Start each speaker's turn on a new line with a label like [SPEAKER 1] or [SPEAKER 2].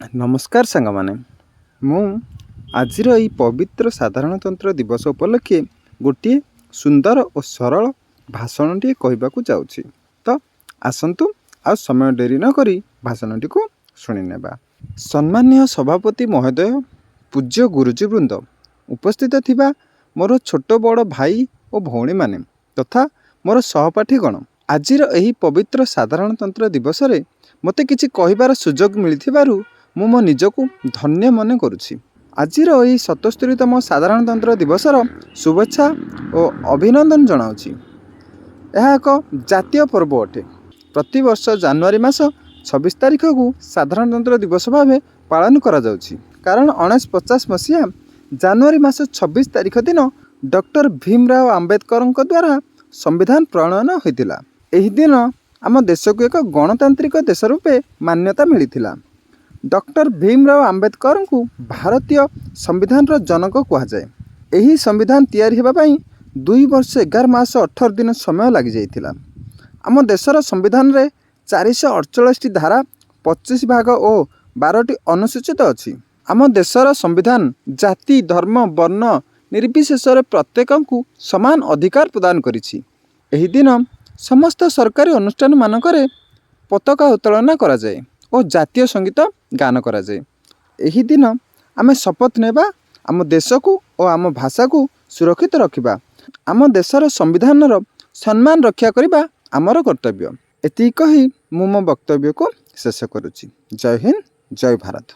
[SPEAKER 1] नमस्कार सांगमाने मु आजिर यही पवित्र साधारणतंत्र दिवस उपलक्षे गोटे सुंदर और सरल भाषण टी कहवाक जाऊँगी। तो आसतु आ समय डेरी न करी भाषण टी को शुणी नेबा। सम्मान्य सभापति महोदय, पूज्य गुरुजी वृंद, उपस्थित थिबा मोर छोट बड़ भाई और भौणी माने तथा मोर सहपाठीगण, आजिर यही पवित्र साधारणतंत्र दिवस रे मते किछि कहिबार सुजोग मिलिथिबारु मु मो निजको धन्य मन करुछि। आजिर यही 77तम साधारणतंत्र दिवसर शुभेच्छा और अभिनंदन जनाऊछि। यह एक जातीय पर्व अटे। प्रति वर्ष जनवरी मास 26 तारिख को साधारणतंत्र दिवस भाव पालन करा जाउछि। कारण 1950 मसीहा जनवरी मास 26 तारिख दिन डॉक्टर भीमराव आंबेडकर द्वारा संविधान प्रणयन होइतिला। एही दिन आम देश को एक गणतांत्रिक देश रूपे मान्यता मिलिथिला। डॉक्टर भीमराव आंबेडकर को भारतीय संविधान जनक कहुए। यही संविधान तैयारी हेबा पई 2 वर्ष 11 मास 18 दिन समय लगी जाइथिला। आम देशर संविधान रे 448 धारा 25 भाग और 12 अनुसूचित अछि। आम देशर संविधान जाति धर्म वर्ण निर्विशेष प्रत्येक को समान अधिकार प्रदान करिछि। एही दिन समस्त सरकारी अनुष्ठान मानकरे पताका उत्तोलन करा जाए और जातीय संगीत गान करा जाए। एही दिन आमे शपथ नेबा आम देश को और आम भाषा को सुरक्षित रखिबा। आम देशर संविधान सम्मान रक्षा करिबा आमर कर्तव्य। एति कही मु मो वक्तव्य को शेष करुछि। जय हिंद, जय भारत।